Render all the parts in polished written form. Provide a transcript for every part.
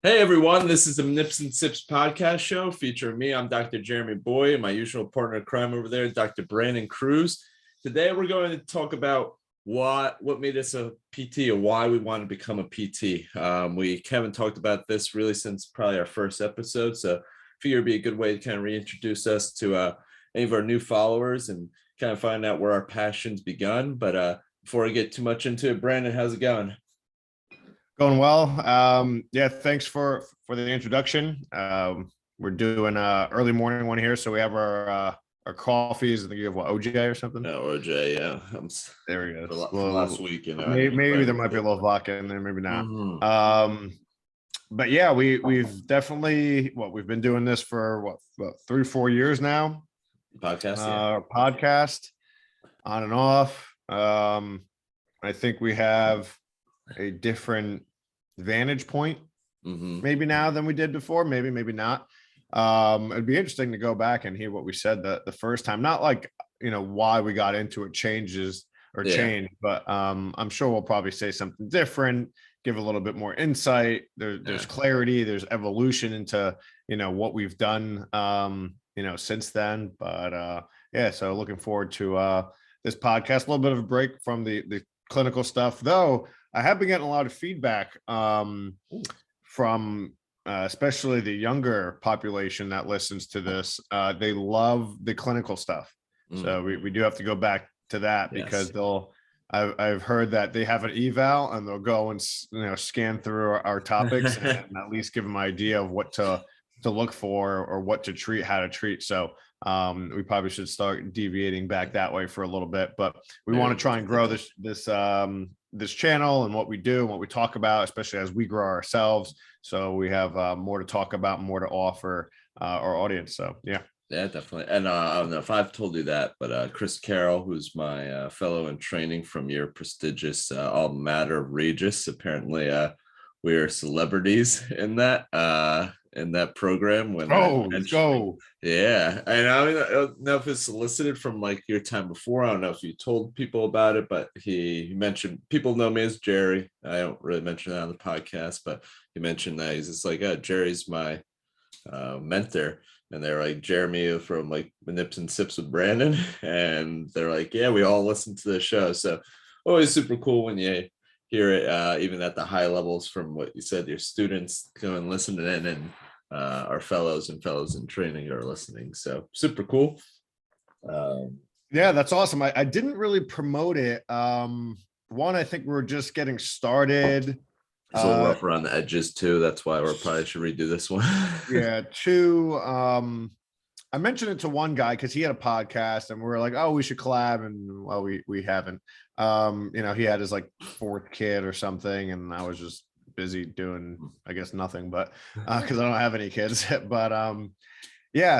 Hey everyone, this is the Nips and Sips podcast show featuring me. I'm Dr. Jeremy Boy and my usual partner in crime over there, Dr. Brandon Cruz. Today we're going to talk about what made us a PT or why we want to become a PT. We haven't talked about this really since probably our first episode, so I figure it'd be a good way to kind of reintroduce us to any of our new followers and kind of find out where our passions begun. But before I get too much into it, Brandon, how's it going? Going well. Yeah, thanks for the introduction. We're doing early morning one here, so we have our coffees. I think you have what, OJ or something. No, OJ, yeah. There we go. From last week, you know. Maybe there might be a little vodka in there, maybe not. Mm-hmm. But yeah, we've definitely we've been doing this for what 3-4 years now. Podcast, on and off. I think we have a different vantage point maybe now than we did before, maybe not. It'd be interesting to go back and hear what we said the first time, not like why we got into it changes or change, but I'm sure we'll probably say something different, give a little bit more insight. There's clarity, there's evolution into what we've done since then. But so looking forward to this podcast. A little bit of a break from the clinical stuff, though I have been getting a lot of feedback from especially the younger population that listens to this. They love the clinical stuff. So we do have to go back to that because I've heard that they have an eval and they'll go and scan through our topics and at least give them an idea of what to look for or what to treat, how to treat. So we probably should start deviating back that way for a little bit, but we want to try and grow this channel and what we do and what we talk about, especially as we grow ourselves. So we have more to talk about, more to offer our audience. So yeah, definitely. And I don't know if I've told you that, but Chris Carroll, who's my fellow in training from your prestigious alma mater, Regis, apparently we're celebrities in that program. Let's go. Yeah, and I don't know if it's solicited from like your time before. I don't know if you told people about it, but he mentioned, people know me as Jerry. I don't really mention that on the podcast, but he mentioned that he's just like, Jerry's my mentor. And they're like, Jeremy from like Nips and Sips with Brandon. And they're like, yeah, we all listen to the show. So always super cool when you hear it, even at the high levels from what you said, your students go and listen in, and our fellows in training are listening. So super cool. Yeah, that's awesome. I didn't really promote it. One, I think we're just getting started. It's a little rough around the edges too. That's why we probably should redo this one. Yeah. Two, I mentioned it to one guy because he had a podcast and we were like, oh, we should collab. And well, we haven't. He had his like 4th kid or something, and I was just busy doing, I guess, nothing, but because I don't have any kids. But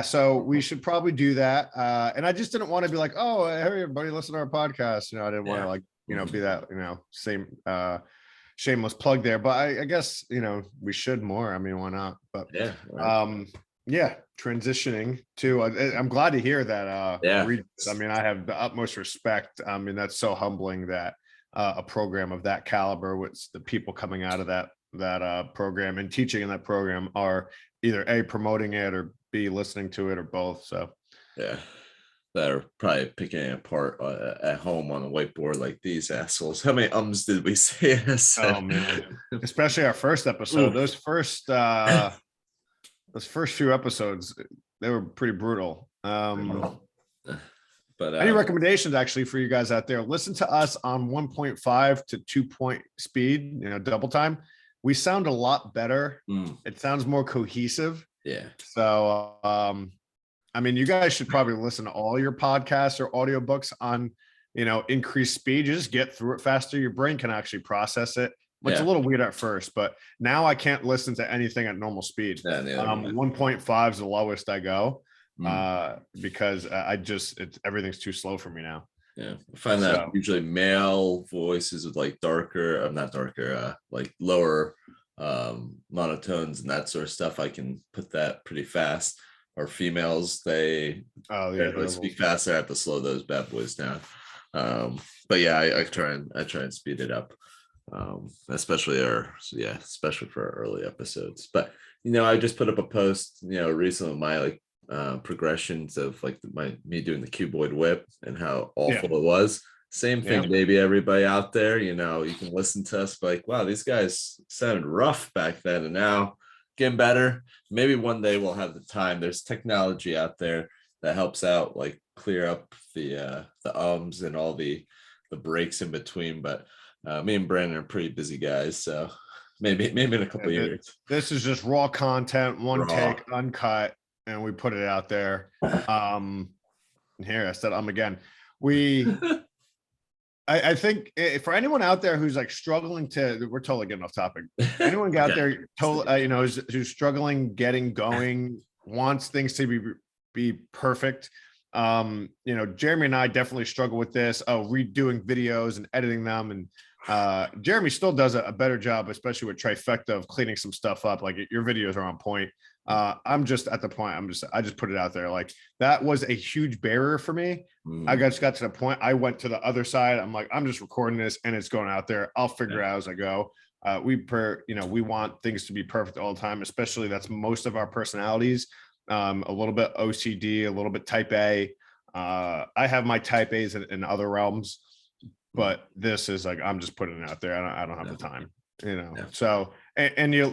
so we should probably do that. And I just didn't want to be like, oh, hey, everybody, listen to our podcast. I didn't want to like, be that, same shameless plug there. But I guess, we should more. I mean, why not? But transitioning to I'm glad to hear that. I mean, I have the utmost respect. I mean, that's so humbling that a program of that caliber, with the people coming out of that program and teaching in that program are either A, promoting it, or B, listening to it, or both. So that are probably picking it apart at home on a whiteboard like these assholes. How many ums did we say? Oh man, especially our first episode. Those first few episodes, they were pretty brutal. But any recommendations actually for you guys out there? Listen to us on 1.5 to 2 point speed, double time. We sound a lot better. It sounds more cohesive. Yeah. So, I mean, you guys should probably listen to all your podcasts or audiobooks on, increased speed. You just get through it faster. Your brain can actually process it. It's a little weird at first, but now I can't listen to anything at normal speed. 1.5 is the lowest I go. Because everything's too slow for me now. Yeah, I find that usually male voices with like like lower monotones and that sort of stuff, I can put that pretty fast. Or females, they speak faster. I have to slow those bad boys down. But yeah, I try and speed it up. especially especially for our early episodes. But I just put up a post, recently, my like progressions of like me doing the cuboid whip and how awful it was. Same thing, maybe everybody out there, you can listen to us like, wow, these guys sounded rough back then, and now getting better. Maybe one day we'll have the time. There's technology out there that helps out, like clear up the ums and all the breaks in between. But me and Brandon are pretty busy guys, so maybe in a couple of years. This is just raw content, one Raw. take, uncut, and we put it out there. Here I said again. I think for anyone out there who's like struggling we're totally getting off topic. Anyone out there totally, who's struggling getting going, wants things to be perfect. Jeremy and I definitely struggle with this. Redoing videos and editing them, and Jeremy still does a better job, especially with Trifecta, of cleaning some stuff up. Like your videos are on point. I'm just at the point. I just put it out there. Like that was a huge barrier for me. I just got to the point. I went to the other side. I'm like, I'm just recording this and it's going out there. I'll figure it out as I go. We want things to be perfect all the time, especially that's most of our personalities. A little bit OCD, a little bit type A. I have my type A's in other realms, but this is like, I'm just putting it out there. I don't have the time, so, and you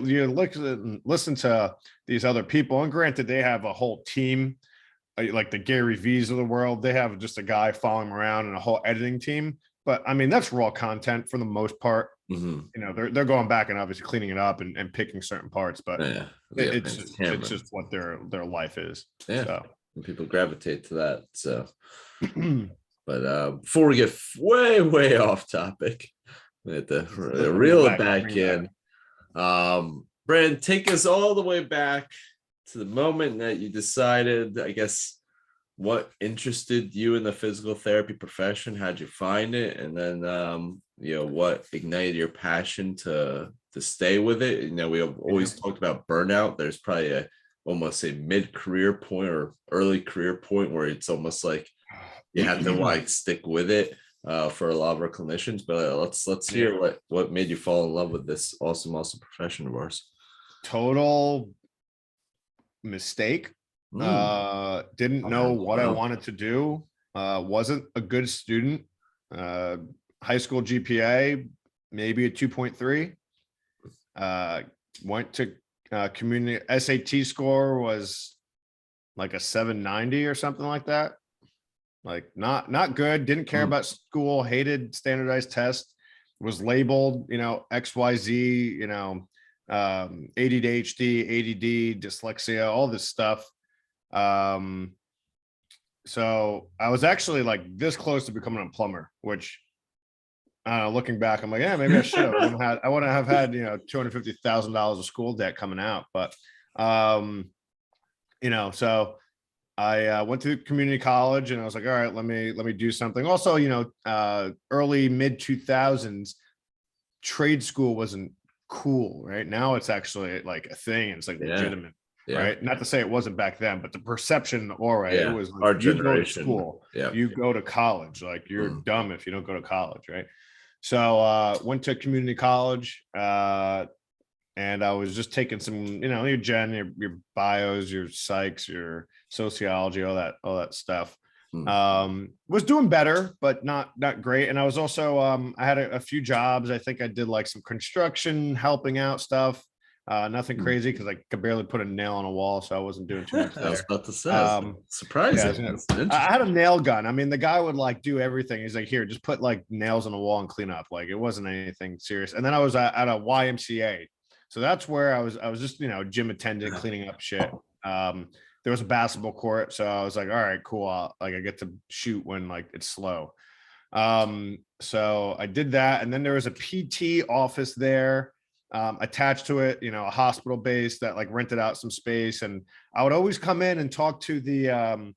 listen to these other people, and granted, they have a whole team, like the Gary V's of the world. They have just a guy following them around and a whole editing team. But I mean, that's raw content for the most part. They're going back and obviously cleaning it up and picking certain parts, but it's just what their life is. So people gravitate to that. So, but before we get way off topic, we have to reel it back in. Brandon, take us all the way back to the moment that you decided, I guess, what interested you in the physical therapy profession. How'd you find it? And then, what ignited your passion to stay with it? We have always talked about burnout. There's probably almost a mid-career point or early career point where it's almost like you have to like stick with it for a lot of our clinicians. But let's hear what made you fall in love with this awesome profession of ours. Total mistake. Didn't know what I wanted to do. Wasn't a good student. High school GPA, maybe a 2.3. Went to community. SAT score was like a 790 or something like that. Like not good. Didn't care about school. Hated standardized tests. Was labeled, XYZ, ADHD, ADD, dyslexia, all this stuff. So I was actually like this close to becoming a plumber, which looking back, I'm like, yeah, maybe I should have. I wouldn't have had, $250,000 of school debt coming out, but so I went to community college and I was like, all right, let me do something. Also, early mid 2000s, trade school wasn't cool. Right now, it's actually like a thing. It's like legitimate. Right. Not to say it wasn't back then, but the perception, it was like, our you generation. go to school, you go to college, like you're dumb if you don't go to college. Right. So went to community college and I was just taking some, your gen, your bios, your psychs, your sociology, all that stuff. Was doing better, but not great. And I was also I had a few jobs. I think I did like some construction, helping out stuff. Nothing crazy because I could barely put a nail on a wall, so I wasn't doing too much there. I was about to say, surprising. I had a nail gun. I mean, the guy would like do everything. He's like, here, just put like nails on the wall and clean up. Like it wasn't anything serious. And then I was at a YMCA, so that's where I was just gym attendant, cleaning up shit. There was a basketball court, so I was like, all right, cool. I get to shoot when like it's slow. So I did that, and then there was a PT office there. Attached to it, a hospital base that like rented out some space, and I would always come in and talk to the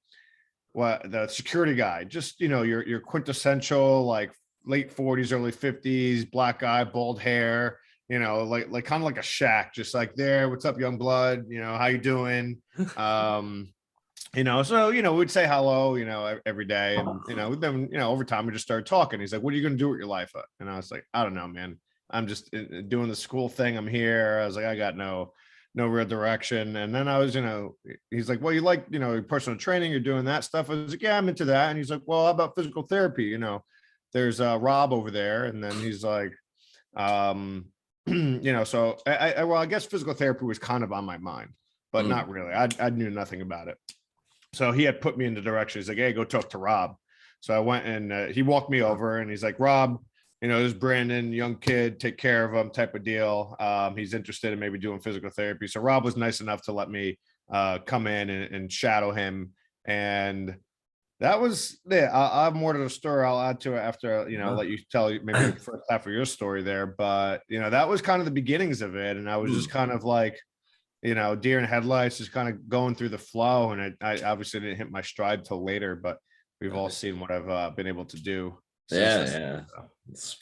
security guy, just your quintessential like late 40s, early 50s, black guy, bald hair, like kind of like a shack, just like there, what's up, young blood, how you doing? So we'd say hello, every day, and then over time we just started talking. He's like, what are you gonna do with your life? And I was like, I don't know, man. I'm just doing the school thing. I'm here. I was like, I got no real direction. And then I was, he's like, well, you like, personal training, you're doing that stuff. I was like, yeah, I'm into that. And he's like, well, how about physical therapy? There's Rob over there. And then he's like, so I guess physical therapy was kind of on my mind, but not really. I knew nothing about it. So he had put me in the direction. He's like, hey, go talk to Rob. So I went and he walked me over and he's like, Rob, this Brandon, young kid, take care of him type of deal. He's interested in maybe doing physical therapy. So Rob was nice enough to let me come in and shadow him. And that was, yeah, I'll have more to the story. I'll add to it after, let you tell maybe the first half of your story there. But, that was kind of the beginnings of it. And I was just kind of like, deer in headlights, just kind of going through the flow. And I obviously didn't hit my stride till later, but we've all seen what I've been able to do. Yeah.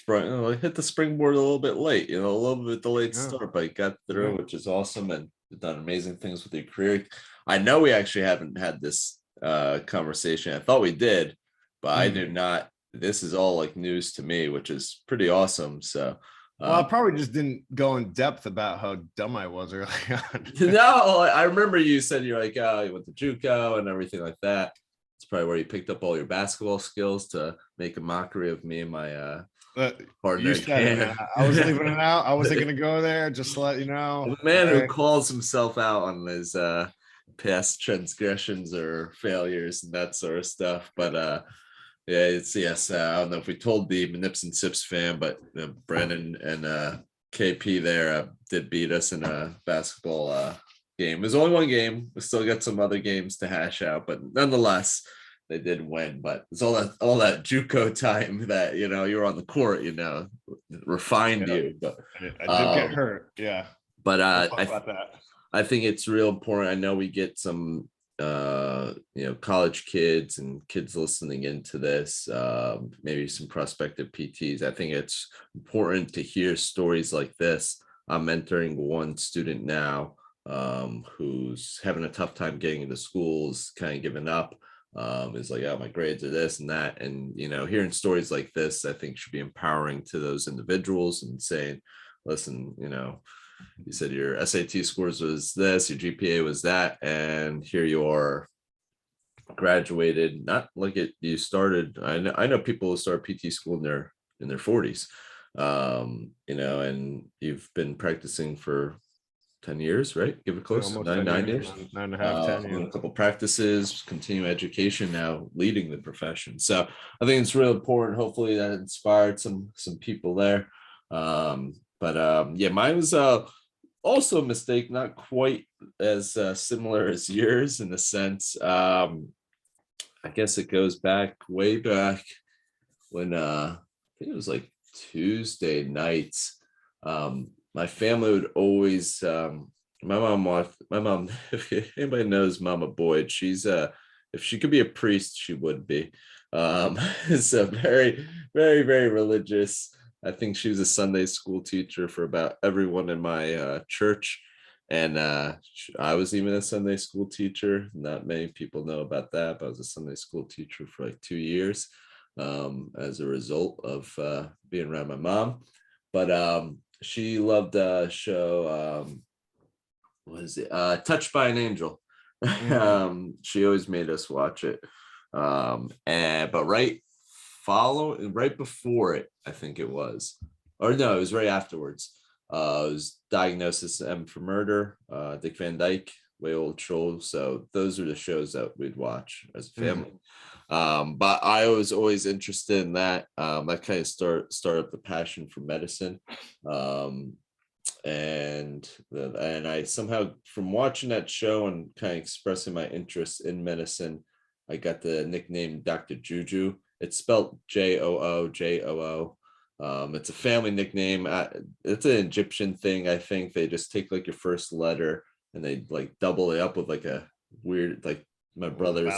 I hit the springboard a little bit late, a little bit delayed start, but I got through, which is awesome. And you've done amazing things with your career. I know we actually haven't had this conversation. I thought we did, but I do not. This is all like news to me, which is pretty awesome. So well, I probably just didn't go in depth about how dumb I was early on. No, I remember you said you're like, oh, you went to JUCO and everything like that. It's probably where you picked up all your basketball skills to make a mockery of me and my partner. You said it, I was leaving it out. I wasn't going to go there. Just to let you know. The man who calls himself out on his past transgressions or failures and that sort of stuff. But yes. I don't know if we told the Nips and Sips fan, but Brandon and KP there did beat us in a basketball game. It was only one game. We still got some other games to hash out, but nonetheless, they did win. But it's all that JUCO time that you were on the court, refined you. But I did get hurt. Yeah. But I think it's real important. I know we get some college kids and kids listening into this, maybe some prospective PTs. I think it's important to hear stories like this. I'm mentoring one student now who's having a tough time getting into schools, kind of giving up. Is like, oh, my grades are this and that. And, hearing stories like this, I think should be empowering to those individuals and saying, listen, you said your SAT scores was this, your GPA was that, and here you are, graduated. Not like you started. I know people who start PT school in their 40s, and you've been practicing for 10 years, right? Give it close. Nine years. 9.5, 10 years. A couple practices, continuing education, now leading the profession. So I think it's real important. Hopefully that inspired some people there. Mine was also a mistake, not quite as similar as yours in the sense. I guess it goes way back when I think it was like Tuesday nights. My family would always my mom, if anybody knows Mama Boyd, she's if she could be a priest, she would be. So very, very, very religious. I think she was a Sunday school teacher for about everyone in my church. And I was even a Sunday school teacher. Not many people know about that, but I was a Sunday school teacher for like 2 years as a result of being around my mom. But she loved a show, what is it? Touched by an Angel. She always made us watch it. But right before it, I think it was, or no, it was right afterwards. It was Diagnosis M for Murder, Dick Van Dyke, way old show. So those are the shows that we'd watch as a family. But I was always interested in that. That kind of started the passion for medicine. And I somehow, from watching that show and kind of expressing my interest in medicine, I got the nickname Dr. Juju. It's spelled Joojoo. It's a family nickname. It's an Egyptian thing. I think they just take like your first letter and they like double it up with like a weird, like my brother's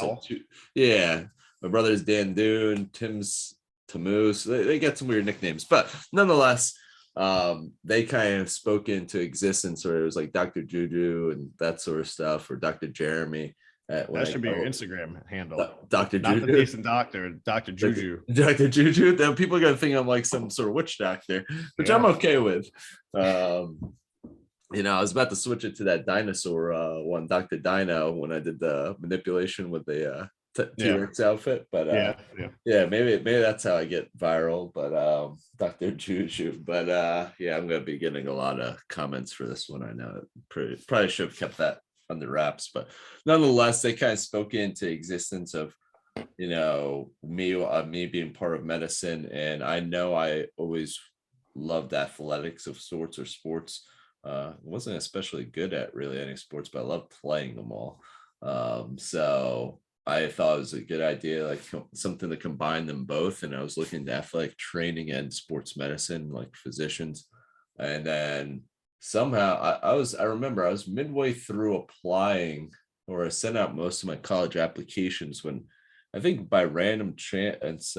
my brother's Dan Dune, Tim's Tammuz. They get some weird nicknames, but nonetheless, they kind of spoke into existence, or it was like Dr. Juju and that sort of stuff, or Dr. Jeremy. when That I should be your go, Instagram handle. Dr. Not the Juju. decent doctor, Dr. Juju. Dr. Juju. Then people are gonna think I'm like some sort of witch doctor, which I'm Yeah. okay with. I was about to switch it to that dinosaur one, Dr. Dino, when I did the manipulation with the Yeah. T-Rex outfit, but Yeah. Yeah. yeah, maybe that's how I get viral. But Dr. Juju. But yeah, I'm gonna be getting a lot of comments for this one. I know probably should have kept that under wraps, but nonetheless, they kind of spoke into existence of me being part of medicine, and I know I always loved athletics of sorts or sports. Wasn't especially good at really any sports, but I loved playing them all. So I thought it was a good idea, like something to combine them both. And I was looking at athletic training and sports medicine, like physicians. And then somehow I remember I was midway through applying, or I sent out most of my college applications, when I think by random chance,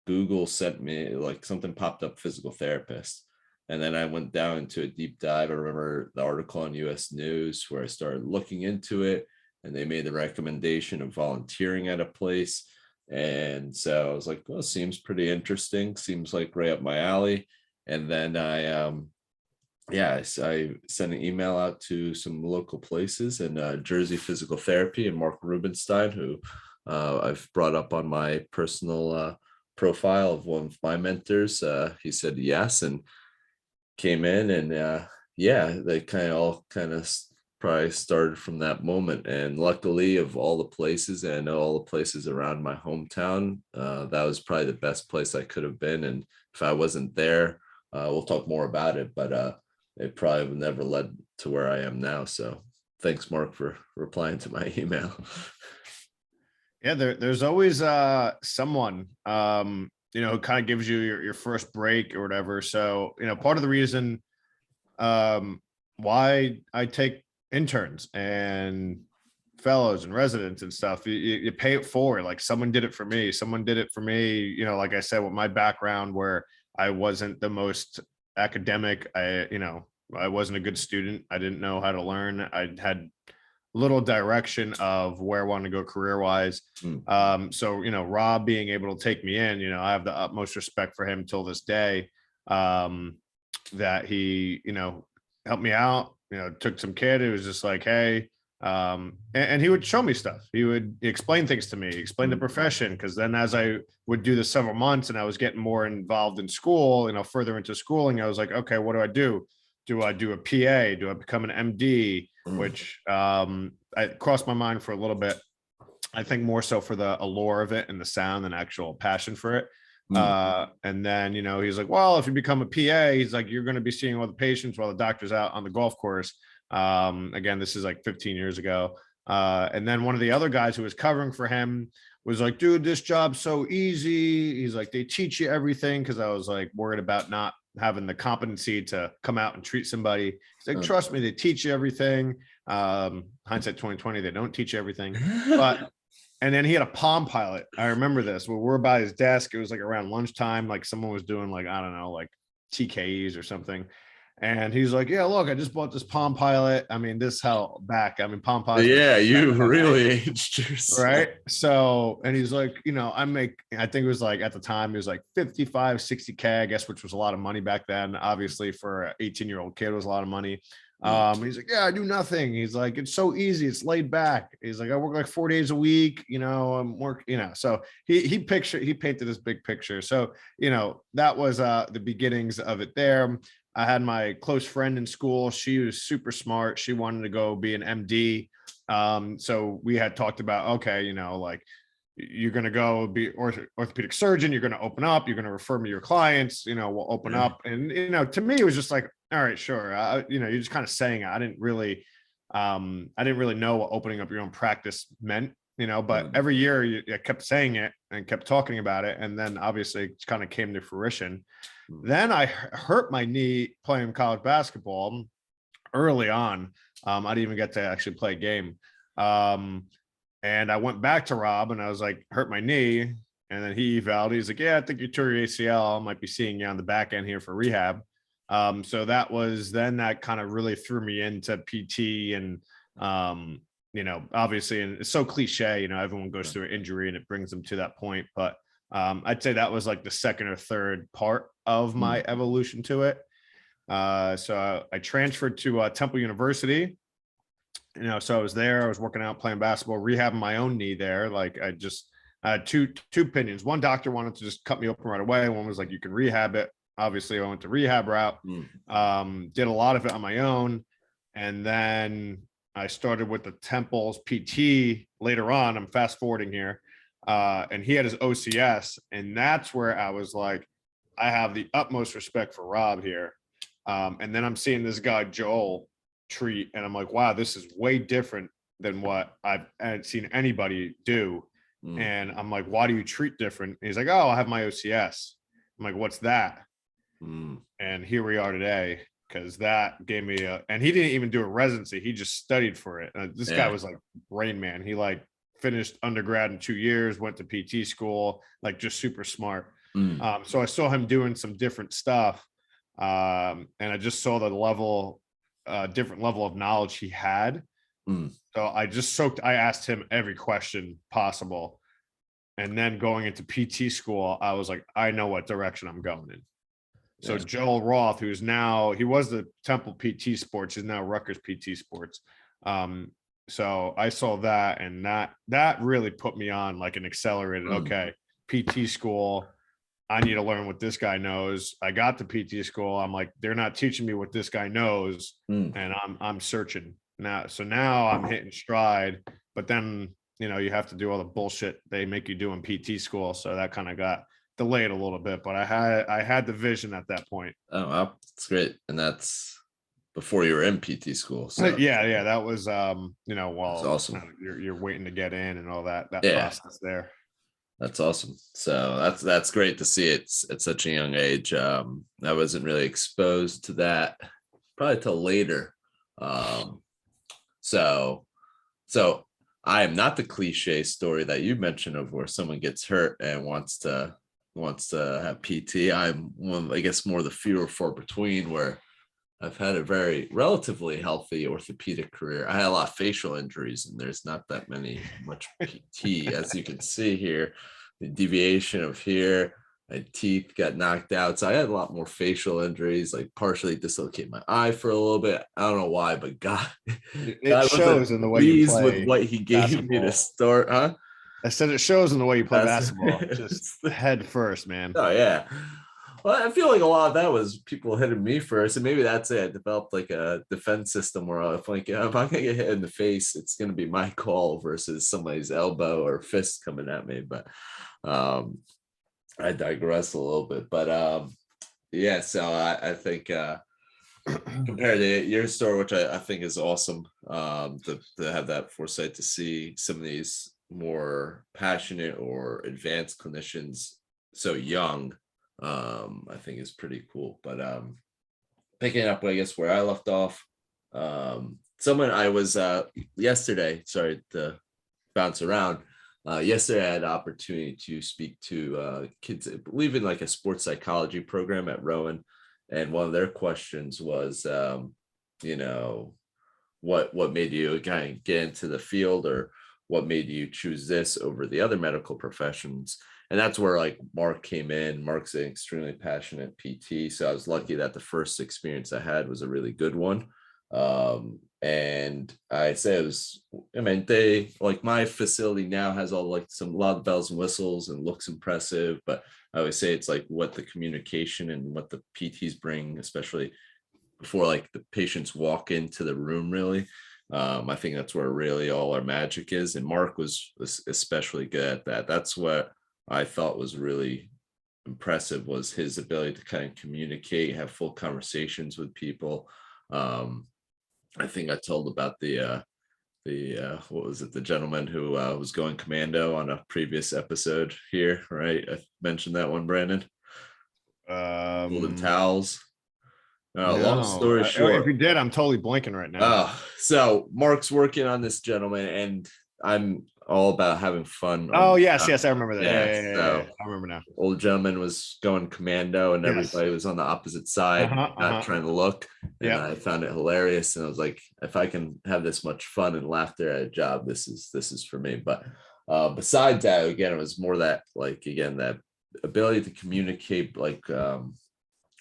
Google sent me, like, something popped up, physical therapist. And then I went down into a deep dive. I remember the article on US News where I started looking into it, and they made the recommendation of volunteering at a place. And so I was like, well, seems pretty interesting. Seems like right up my alley. And then I sent an email out to some local places, and Jersey Physical Therapy and Mark Rubenstein, who I've brought up on my personal profile of one of my mentors. He said yes, and came in, and they kind of probably started from that moment. And luckily, of all the places, and I know all the places around my hometown, that was probably the best place I could have been. And if I wasn't there, we'll talk more about it, but it probably would never led to where I am now. So thanks, Mark, for replying to my email. Yeah, there's always someone who kind of gives you your first break or whatever. So, part of the reason why I take interns and fellows and residents and stuff, you pay it forward. Like, someone did it for me. Someone did it for me, like I said, with my background, where I wasn't the most academic. I wasn't a good student. I didn't know how to learn. I had little direction of where I want to go career wise. So, Rob being able to take me in, I have the utmost respect for him till this day, that he, helped me out, took some kid who was just like, hey, and he would show me stuff. He would explain things to me, explain the profession. Cause then as I would do this several months and I was getting more involved in school, further into schooling, I was like, okay, what do I do? Do I do a PA? Do I become an MD? Which I crossed my mind for a little bit. I think more so for the allure of it and the sound and actual passion for it. And then, he's like, well, if you become a PA, he's like, you're going to be seeing all the patients while the doctor's out on the golf course. Again, this is like 15 years ago. And then one of the other guys who was covering for him was like, dude, this job's so easy. He's like, they teach you everything. Cause I was like worried about not having the competency to come out and treat somebody. He's like, trust me, they teach you everything. Hindsight 2020, they don't teach you everything. But and then he had a Palm Pilot. I remember this. Where we're by his desk. It was like around lunchtime. Like someone was doing like, I don't know, like TKEs or something. And he's like, yeah, look, I just bought this Palm Pilot. I mean, this hell back. I mean, Palm Pilot. Yeah, you really aged yourself. Right. So, and he's like, I think it was like at the time, it was like 55, 60K, I guess, which was a lot of money back then. Obviously, for an 18-year-old kid, it was a lot of money. He's like, yeah, I do nothing. He's like, it's so easy. It's laid back. He's like, I work like 4 days a week, I'm working, so he painted this big picture. So, that was the beginnings of it there. I had my close friend in school. She was super smart. She wanted to go be an MD. So we had talked about, okay, like you're going to go be orthopedic surgeon. You're going to open up, you're going to refer me to your clients, we'll open up. And, to me, it was just like, all right, sure. You're just kind of saying it. I didn't really know what opening up your own practice meant, but every year I kept saying it and kept talking about it. And then obviously it kind of came to fruition. Then I hurt my knee playing college basketball early on. I didn't even get to actually play a game. And I went back to Rob and I was like, hurt my knee. And then he evaled. He's like, yeah, I think you tore your ACL. I might be seeing you on the back end here for rehab. So that kind of really threw me into PT and obviously, and it's so cliche, everyone goes through an injury and it brings them to that point. But I'd say that was like the second or third part of my evolution to it. So I transferred to Temple University. So I was there, I was working out, playing basketball, rehabbing my own knee there. Like I had two opinions. One doctor wanted to just cut me open right away. One was like, you can rehab it. Obviously, I went the rehab route, did a lot of it on my own. And then I started with the Temple's PT later on. I'm fast forwarding here. And he had his OCS. And that's where I was like, I have the utmost respect for Rob here. And then I'm seeing this guy, Joel, treat. And I'm like, wow, this is way different than what I hadn't seen anybody do. And I'm like, why do you treat different? And he's like, oh, I have my OCS. I'm like, what's that? And here we are today, because that gave me and he didn't even do a residency. He just studied for it. This guy was like Rain Man. He like finished undergrad in 2 years, went to PT school, like just super smart. So I saw him doing some different stuff. And I just saw the different level of knowledge he had. So I asked him every question possible. And then going into PT school, I was like, I know what direction I'm going in. So Joel Roth, he was the Temple PT Sports, is now Rutgers PT Sports. So I saw that, and that really put me on like an accelerated, okay, PT school, I need to learn what this guy knows. I got to PT school. I'm like, they're not teaching me what this guy knows. And I'm searching now. So now I'm hitting stride, but then, you have to do all the bullshit they make you do in PT school. So that kind of got delayed a little bit, but I had the vision at that point. Oh, wow. That's great. And that's before you were in PT school. So yeah. That was, while awesome. You're waiting to get in and all that process there. That's awesome. So that's great to see it at such a young age. I wasn't really exposed to that probably till later. So I am not the cliche story that you mentioned of where someone gets hurt and wants to have PT. I'm one, I guess, more the few or far between, where I've had a very relatively healthy orthopedic career. I had a lot of facial injuries, and there's not that much PT, as you can see here. The deviation of here, my teeth got knocked out. So I had a lot more facial injuries, like partially dislocate my eye for a little bit. I don't know why, but God shows in the way you play with what he gave me to start, huh? I said it shows in the way you play basketball. Just head first, man. Oh yeah. Well, I feel like a lot of that was people hitting me first, and maybe that's it. I developed like a defense system where if I'm gonna get hit in the face, it's gonna be my call versus somebody's elbow or fist coming at me. But I digress a little bit. But yeah, so I think compared to your story, which I think is awesome, to have that foresight to see some of these more passionate or advanced clinicians so young, I think is pretty cool. But picking up, I guess, where I left off, someone I was yesterday, sorry to bounce around, yesterday I had the opportunity to speak to kids, I believe, in like a sports psychology program at Rowan, and one of their questions was, what made you kind of get into the field, or what made you choose this over the other medical professions? And that's where like Mark came in. Mark's an extremely passionate PT. So I was lucky that the first experience I had was a really good one. And I say they like, my facility now has all like a lot of bells and whistles and looks impressive, but I always say it's like what the communication and what the PTs bring, especially before like the patients walk into the room, really. I think that's where really all our magic is. And Mark was especially good at that. That's what I thought was really impressive, was his ability to kind of communicate, have full conversations with people. I think I told about the what was it, the gentleman who was going commando on a previous episode here, right? I mentioned that one, Brandon. Golden towels. Long story short, if you did, I'm totally blanking right now. So Mark's working on this gentleman, and I'm all about having fun. Oh, yes, I remember that. Yeah, Yeah. I remember now. Old gentleman was going commando, and Yes. everybody was on the opposite side, not trying to look. And Yeah. I found it hilarious, and I was like, if I can have this much fun and laughter at a job, this is for me. But besides that, again, it was more that, like, again, that ability to communicate. Like,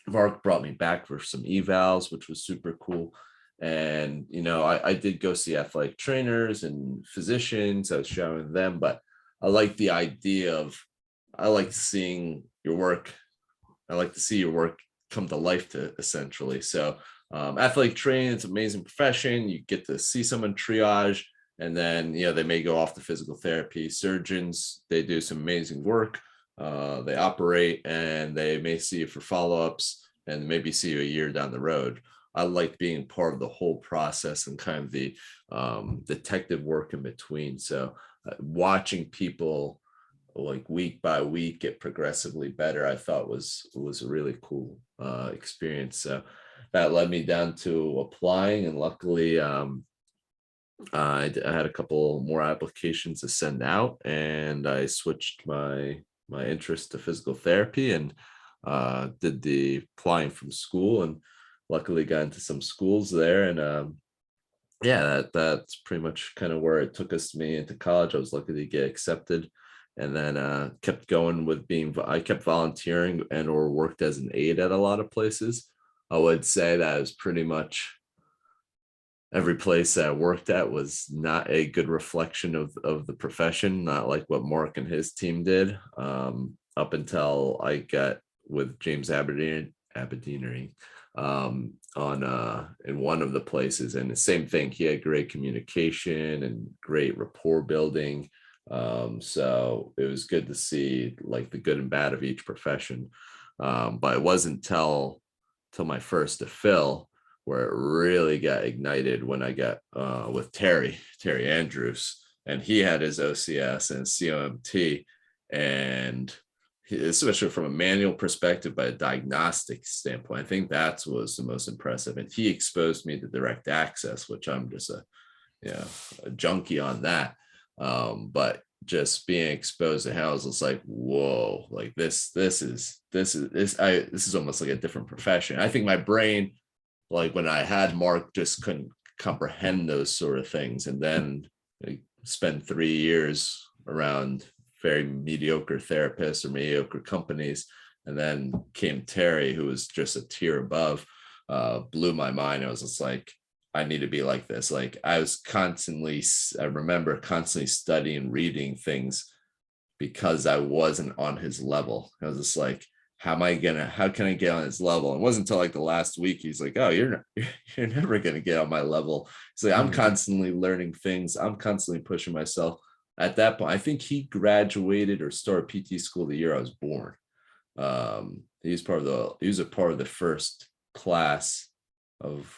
Mark brought me back for some evals, which was super cool. And I did go see athletic trainers and physicians. I was showing them, but I like the idea of, I like seeing your work. I like to see your work come to life, to essentially. So athletic training, it's an amazing profession. You get to see someone triage, and then they may go off to physical therapy. Surgeons, they do some amazing work. They operate, and they may see you for follow-ups, and maybe see you a year down the road. I like being part of the whole process and kind of the detective work in between. So watching people, like, week by week get progressively better, I thought was a really cool experience. So that led me down to applying, and luckily I had a couple more applications to send out, and I switched my interest to physical therapy, and did the applying from school, and luckily got into some schools there. And yeah, that's pretty much kind of where it took me into college. I was lucky to get accepted, and then kept going with I kept volunteering and or worked as an aide at a lot of places. I would say that was pretty much every place that I worked at was not a good reflection of the profession, not like what Mark and his team did. Up until I got with James Aberdinery on in one of the places, and the same thing. He had great communication and great rapport building. So it was good to see, like, the good and bad of each profession. But it wasn't till my first to Phil where it really got ignited, when I got with Terry Andrews, and he had his OCS and COMT, and especially from a manual perspective, by a diagnostic standpoint, I think that was the most impressive. And he exposed me to direct access, which I'm just a junkie on that. But just being exposed to how, it's like, whoa, like this is almost like a different profession. I think my brain, like, when I had Mark, just couldn't comprehend those sort of things. And then I spent 3 years around very mediocre therapists or mediocre companies, and then came Terry, who was just a tier above. Blew my mind. I was just like, I need to be like this. Like, I remember constantly studying, reading things, because I wasn't on his level. I was just like, how can I get on his level? And it wasn't until like the last week, he's like, oh, you're never going to get on my level. He's like, I'm constantly learning things. I'm constantly pushing myself. At that point, I think he graduated or started PT school the year I was born. He was a part of the first class of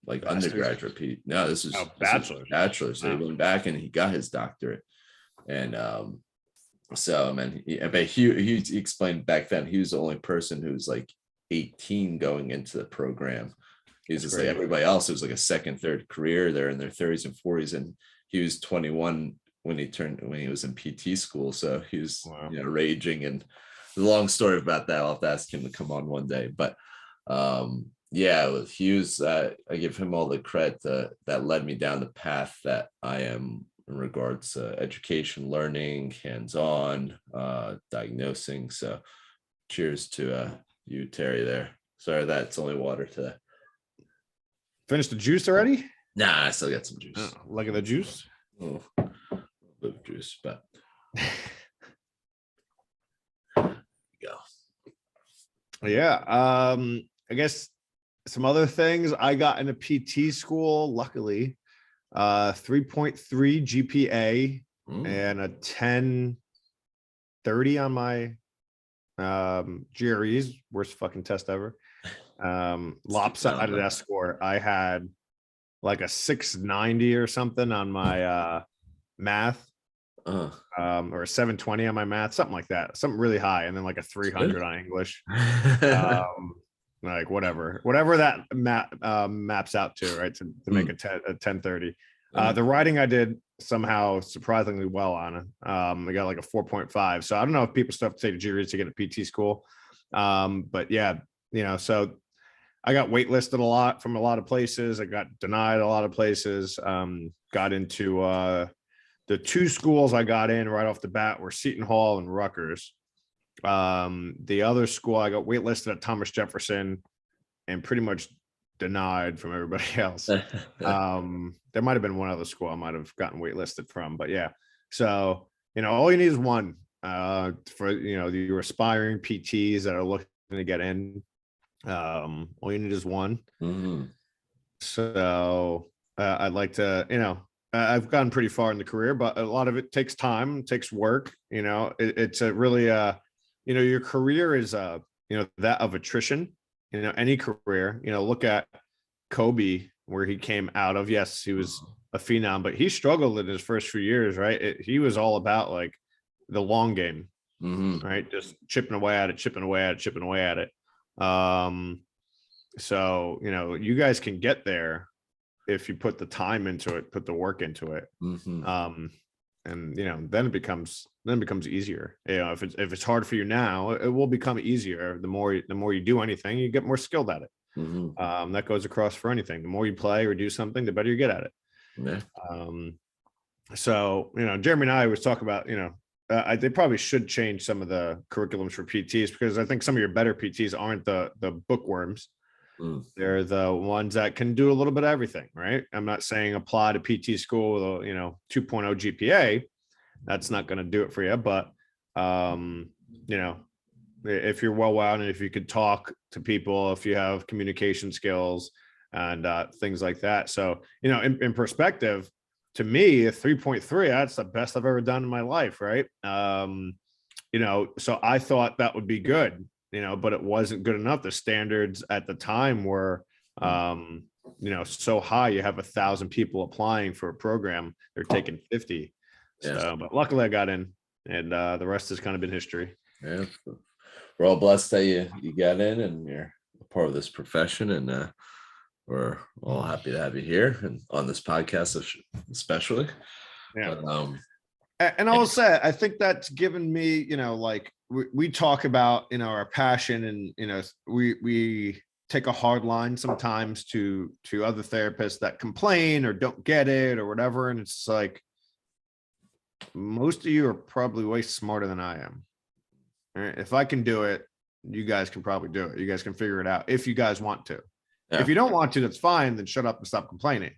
like Masters. Undergraduate PT. No, this is bachelor. So he went back and he got his doctorate. And so, man, he explained back then, he was the only person who was like 18 going into the program. He's just like everybody else. It was like a second, third career. They're in their 30s and 40s, and he was 21 when he was in PT school. So he was raging. And the long story about that, I'll have to ask him to come on one day. But yeah, he was. I give him all the credit that led me down the path that I am in regards to education, learning, hands-on, diagnosing. So cheers to you, Terry, there. Sorry, that's only water today. Finished the juice already? Nah, I still got some juice. Oh, look at the juice. Oh, a bit of juice, but go. Yeah. I guess some other things. I got into PT school, luckily. 3.3 GPA and a 1030 on my GREs, worst fucking test ever. Lopsided S score. I had like a 690 or something on my math, or a 720 on my math, something like that, something really high, and then like a 300 on English. Like whatever that maps out to, right, to make a 1030. The writing I did somehow surprisingly well on it. I got like a 4.5. So I don't know if people still have to take GREs to get a PT school. But yeah, so I got waitlisted a lot from a lot of places. I got denied a lot of places. Got into the two schools I got in right off the bat were Seton Hall and Rutgers. The other school I got waitlisted at Thomas Jefferson and pretty much denied from everybody else. There might have been one other school I might have gotten waitlisted from, but yeah. So, all you need is one for, your aspiring PTs that are looking to get in. All you need is one. So I'd like to, I've gotten pretty far in the career, but a lot of it takes time, takes work. It's a really, your career is, that of attrition. Any career. Look at Kobe, where he came out of. Yes, he was a phenom, but he struggled in his first few years. Right, he was all about like the long game, right? Just chipping away at it. So you guys can get there if you put the time into it, put the work into it. And then it becomes easier. If it's hard for you now, it will become easier. The more you do anything, you get more skilled at it. That goes across for anything. The more you play or do something, the better you get at it. So Jeremy and I always talk about they probably should change some of the curriculums for PTs, because I think some of your better PTs aren't the bookworms. They're the ones that can do a little bit of everything, right? I'm not saying apply to PT school with a 2.0 GPA. That's not going to do it for you. But if you're well-rounded, and if you could talk to people, if you have communication skills and things like that. So in perspective, to me, a 3.3, that's the best I've ever done in my life, right? So I thought that would be good. But it wasn't good enough. The standards at the time were, so high. You have 1,000 people applying for a program. They're taking 50. So, but luckily I got in, and the rest has kind of been history. Yeah, we're all blessed that you got in and you're a part of this profession, and we're all happy to have you here and on this podcast, especially. Yeah. And I will say, I think that's given me, like we talk about, our passion, and, we take a hard line sometimes to other therapists that complain or don't get it or whatever. And it's like, most of you are probably way smarter than I am. Right? If I can do it, you guys can probably do it. You guys can figure it out if you guys want to. Yeah. If you don't want to, that's fine. Then shut up and stop complaining.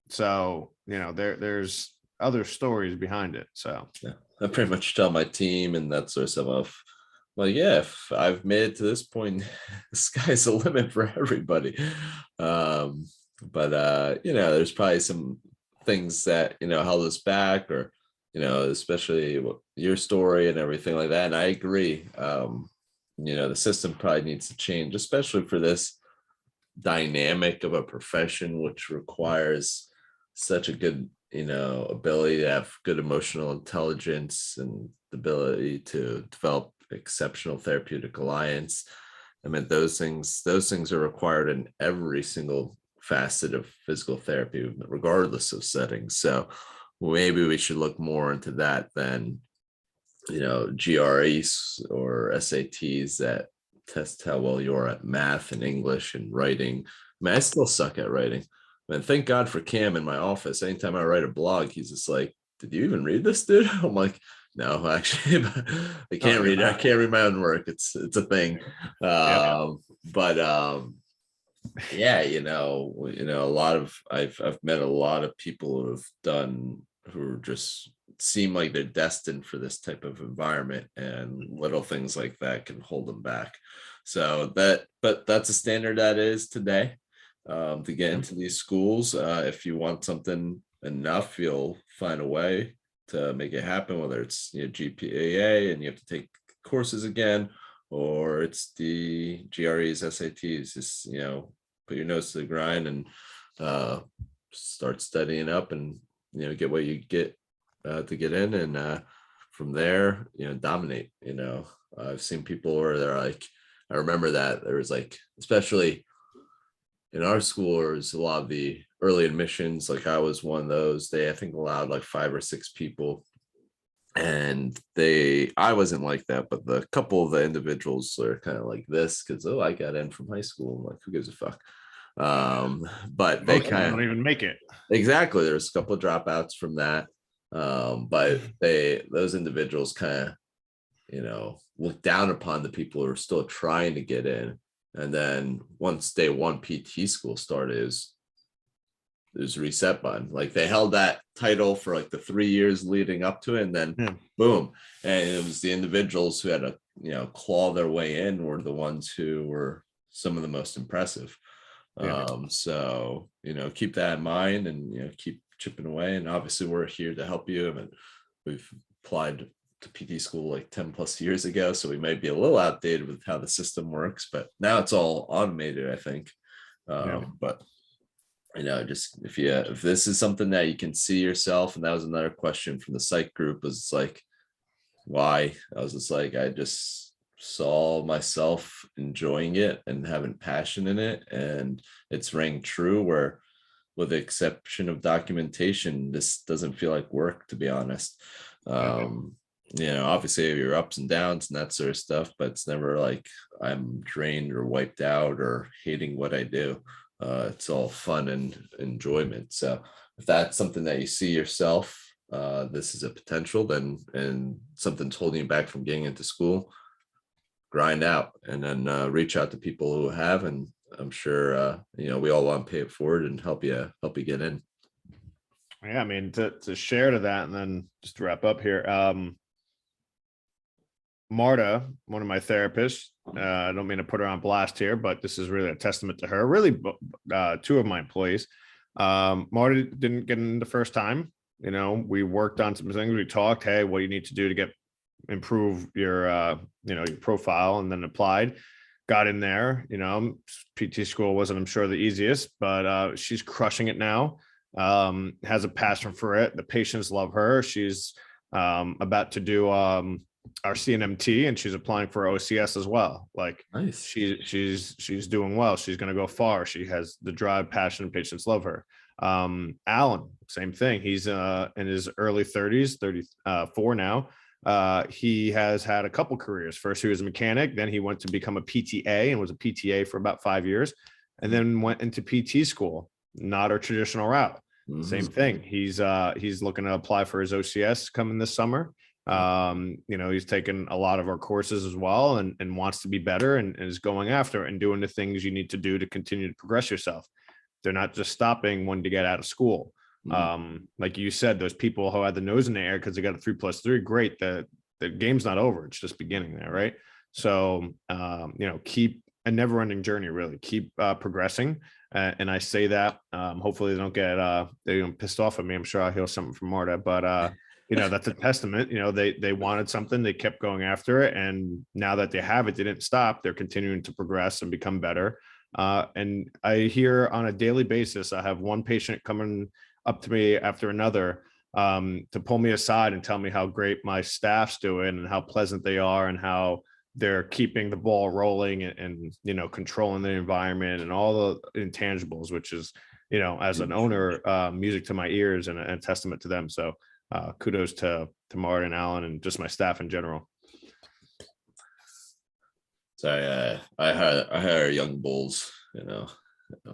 So, there's other stories behind it. So yeah, I pretty much tell my team and that sort of stuff. Like, yeah, if I've made it to this point, the sky's the limit for everybody. But there's probably some things that held us back, or especially your story and everything like that. And I agree. The system probably needs to change, especially for this dynamic of a profession, which requires such a good ability to have good emotional intelligence and the ability to develop exceptional therapeutic alliance. I mean, those things are required in every single facet of physical therapy, regardless of settings. So maybe we should look more into that than GREs or SATs that test how well you are at math and English and writing. I mean, I still suck at writing. Man, thank God for Cam in my office. Anytime I write a blog, he's just like, "Did you even read this, dude?" I'm like, "No, actually, I can't read it. I can't read my own work. It's a thing." But yeah, a lot of I've met a lot of people who just seem like they're destined for this type of environment, and little things like that can hold them back. So but that's a standard that is today. To get into these schools, if you want something enough, you'll find a way to make it happen, whether it's GPA and you have to take courses again, or it's the GREs, SATs. Just put your nose to the grind and start studying up, and get what you get to get in, and from there dominate. I've seen people where they're like, I remember that there was like, especially in our school, there's a lot of the early admissions. Like I was one of those. They, I think, allowed like 5 or 6 people, and I wasn't like that, but the couple of the individuals are kind of like this because, oh, I got in from high school. I'm like, who gives a fuck? But they Most of them kind don't of, even make it. exactly, there's a couple of dropouts from that. But those individuals kind of, look down upon the people who are still trying to get in. And then once day one PT school started, there's a reset button. Like they held that title for like the 3 years leading up to it, and then boom. And it was the individuals who had to, claw their way in were the ones who were some of the most impressive. So, keep that in mind, and, keep chipping away. And obviously we're here to help you. I mean, we've applied to PT school like 10 plus years ago, so we may be a little outdated with how the system works, but now it's all automated, I think. But just if this is something that you can see yourself, and that was another question from the psych group, was it's like, why? I was just like, I just saw myself enjoying it and having passion in it, and it's rang true, where with the exception of documentation, this doesn't feel like work, to be honest. Obviously your ups and downs and that sort of stuff, but it's never like I'm drained or wiped out or hating what I do. It's all fun and enjoyment. So if that's something that you see yourself, this is a potential, then, and something's holding you back from getting into school, grind out, and then reach out to people who have, and I'm sure we all want to pay it forward and help you get in. Yeah, I mean, to share to that, and then just to wrap up here, Marta, one of my therapists, I don't mean to put her on blast here, but this is really a testament to her. Really, 2 of my employees. Marta didn't get in the first time. We worked on some things. We talked, hey, what do you need to do to improve your your profile, and then applied, got in there. PT school wasn't, I'm sure, the easiest, but she's crushing it now. Has a passion for it. The patients love her. She's about to do our CNMT, and she's applying for OCS as well. Like, nice. She's doing well. She's going to go far. She has the drive, passion, and patients love her. Alan, same thing. He's in his early 30s, 34 now. He has had a couple careers. First, he was a mechanic. Then he went to become a PTA and was a PTA for about 5 years, and then went into PT school. Not our traditional route. Mm-hmm. Same thing. He's looking to apply for his OCS coming this summer. He's taken a lot of our courses as well, and wants to be better, and is going after it and doing the things you need to do to continue to progress yourself. They're not just stopping when to get out of school. Mm-hmm. Like you said, those people who had the nose in the air because they got a 3+3, great. The game's not over. It's just beginning there. Right. So, keep a never ending journey, really keep progressing. And I say that, hopefully they don't get pissed off at me. I'm sure I'll hear something from Marta, but that's a testament. They wanted something, they kept going after it, and now that they have it, they didn't stop. They're continuing to progress and become better. And I hear on a daily basis, I have one patient coming up to me after another to pull me aside and tell me how great my staff's doing and how pleasant they are and how they're keeping the ball rolling and controlling the environment and all the intangibles, which is, as an owner, music to my ears and a testament to them. So kudos to Martin and Alan and just my staff in general. So I hire young bulls,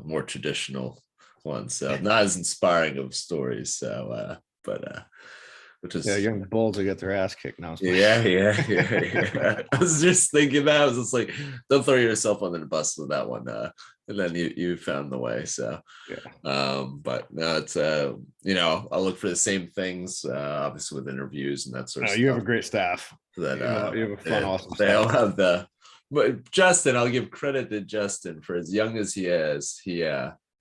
more traditional ones. So not as inspiring of stories. So, which is young bulls will get their ass kicked now. Yeah. I was just thinking that. I was just like, don't throw yourself under the bus with that one. And then you found the way. So, but no, it's I'll look for the same things, obviously with interviews and that sort of stuff. You have a great staff. That you have a fun, awesome they staff. all have but Justin, I'll give credit to Justin for as young as he is.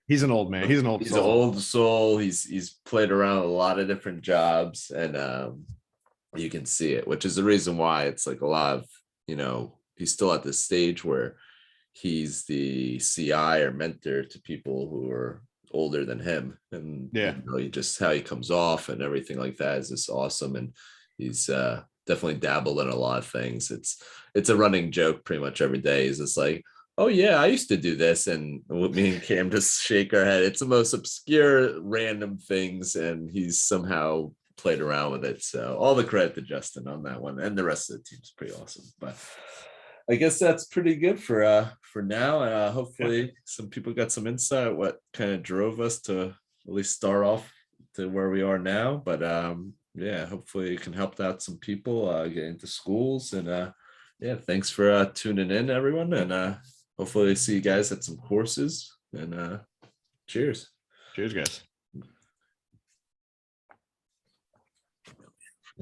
He's an old man. He's an old soul. He's played around a lot of different jobs, and you can see it, which is the reason why it's like a lot of, he's still at this stage where he's the CI or mentor to people who are older than him. And just how he comes off and everything like that is just awesome. And he's definitely dabbled in a lot of things. It's a running joke pretty much every day. He's just like, Oh yeah, I used to do this, and me and Cam just shake our head. It's the most obscure, random things, and he's somehow played around with it. So all the credit to Justin on that one, and the rest of the team's pretty awesome. But I guess that's pretty good for now. Hopefully, some people got some insight what kind of drove us to at least start off to where we are now. But yeah, hopefully it can help out some people get into schools. And yeah, thanks for tuning in, everyone, and hopefully see you guys at some courses. And cheers. Cheers, guys.